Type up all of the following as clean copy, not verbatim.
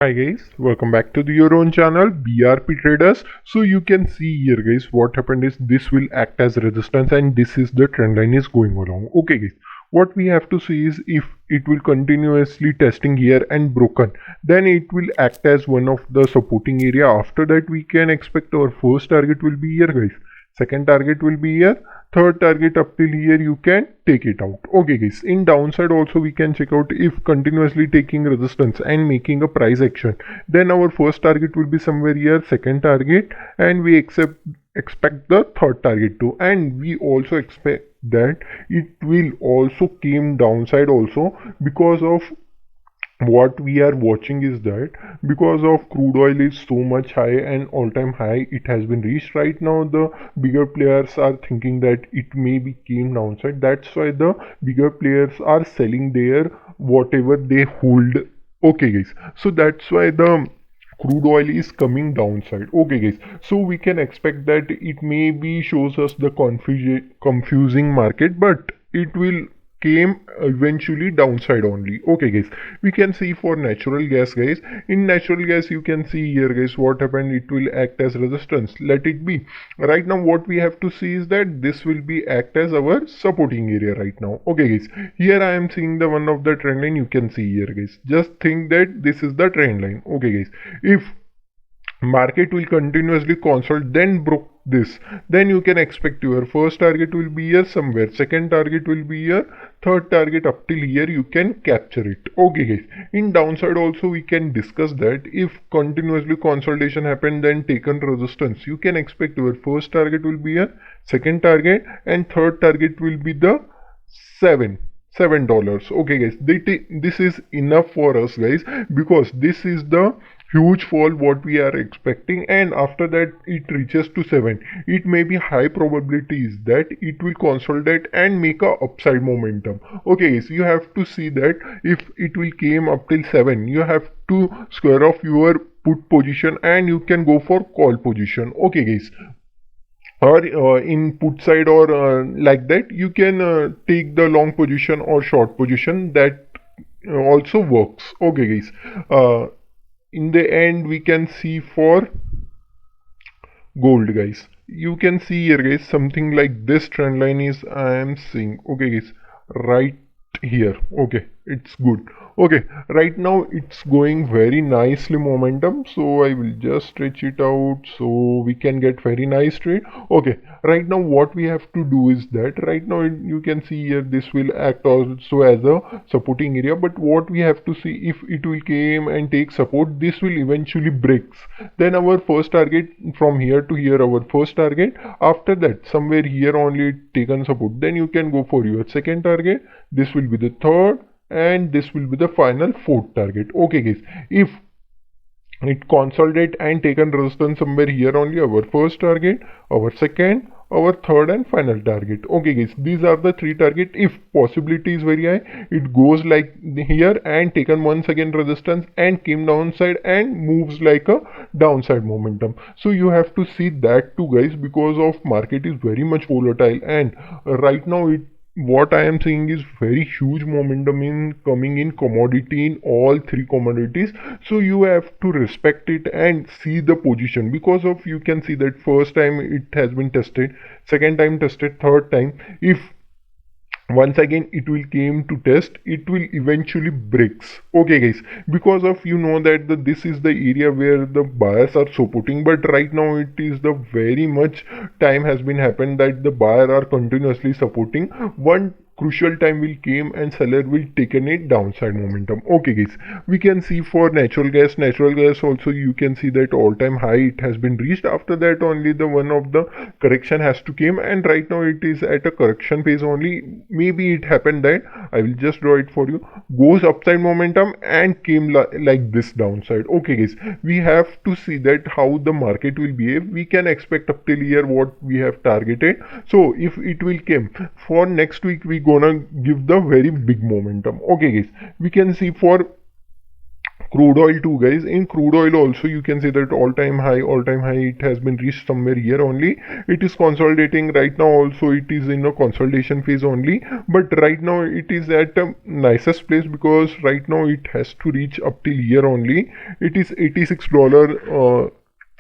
Hi guys, welcome back to your own channel BRP Traders. So you can see here guys, what happened is this will act as resistance and this is the trend line is going along. Okay guys, what we have to see is if it will continuously testing here and broken, then it will act as one of the supporting area. After that we can expect our first target will be here guys, second target will be here, third target up till here you can take it out. Okay guys, in downside also we can check out if continuously taking resistance and making a price action, then our first target will be somewhere here, second target, and we expect the third target too, and we also expect that it will also came downside also because of what we are watching is that because of crude oil is so much high and all-time high it has been reached right now, the bigger players are thinking that it may be came downside. That's why the bigger players are selling their whatever they hold. Okay guys, so that's why the crude oil is coming downside. Okay guys, so we can expect that it may be shows us the confusing market, but it will came eventually downside only. Okay guys, we can see for natural gas guys, in natural gas you can see here guys what happened, it will act as resistance, let it be. Right now what we have to see is that this will be act as our supporting area right now. Okay guys, here I am seeing the one of the trend line, you can see here guys, just think that this is the trend line. Okay guys, if market will continuously consult then broke this, then you can expect your first target will be here somewhere, second target will be here, third target up till here you can capture it. Okay guys, in downside also we can discuss that if continuously consolidation happen then taken resistance, you can expect your first target will be here, second target, and third target will be the $7. Okay guys, this is enough for us guys, because this is the huge fall what we are expecting, and after that it reaches to 7, it may be high probabilities that it will consolidate and make a upside momentum. Okay guys, you have to see that if it will came up till 7, you have to square off your put position and you can go for call position. Okay guys, or in put side or like that you can take the long position or short position, that also works. Okay guys, in the end we can see for gold guys, you can see here guys something like this trend line is I am seeing. Okay guys, right here. Okay, it's good. Okay, right now it's going very nicely momentum, so I will just stretch it out so we can get very nice trade. Okay, right now what we have to do is that right now you can see here this will act also as a supporting area, but what we have to see, if it will came and take support, this will eventually breaks, then our first target from here to here, our first target, after that somewhere here only taken support, then you can go for your second target, this will be the third, and this will be the final fourth target. Okay guys, if it consolidate and taken resistance somewhere here only, our first target, our second, our third, and final target. Okay guys, these are the three target. If possibility is very high, it goes like here and taken once again resistance and came downside and moves like a downside momentum. So you have to see that too guys, because of market is very much volatile, and right now it what I am saying is very huge momentum in coming in commodity, in all three commodities. So you have to respect it and see the position, because of you can see that first time it has been tested, second time tested, third time, if once again it will came to test, it will eventually breaks. Okay guys, because of you know that this is the area where the buyers are supporting, but right now it is the very much time has been happened that the buyer are continuously supporting. One crucial time will came and seller will taken it downside momentum. Okay guys, we can see for natural gas also you can see that all-time high it has been reached, after that only the one of the correction has to came, and right now it is at a correction phase only. Maybe it happened that I will just draw it for you, goes upside momentum and came like this downside. Okay guys, we have to see that how the market will behave. We can expect up till here what we have targeted. So if it will came for next week, we gonna give the very big momentum. Okay guys, we can see for crude oil too, guys. In crude oil also you can say that all time high it has been reached somewhere here only. It is consolidating right now, also it is in a consolidation phase only, but right now it is at a nicest place because right now it has to reach up till here only. It is $86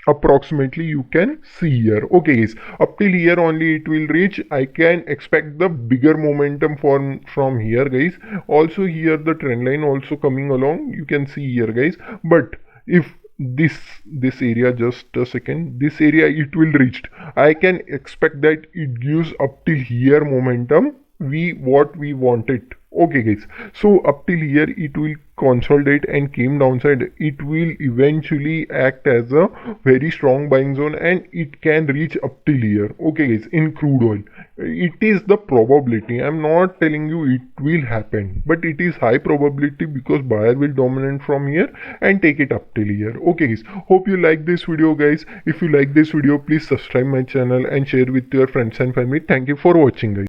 approximately, you can see here. Okay guys, up till here only it will reach. I can expect the bigger momentum from here, guys. Also here the trend line also coming along, you can see here, guys. But if this area, just a second, this area it will reach, I can expect that it gives up till here momentum, what we wanted. Okay guys, so up till here it will consolidate and came downside. It will eventually act as a very strong buying zone and it can reach up till here. Okay guys, in crude oil it is the probability. I'm not telling you it will happen, but it is high probability because buyer will dominate from here and take it up till here. Okay guys, hope you like this video, guys. If you like this video, please subscribe my channel and share with your friends and family. Thank you for watching, guys.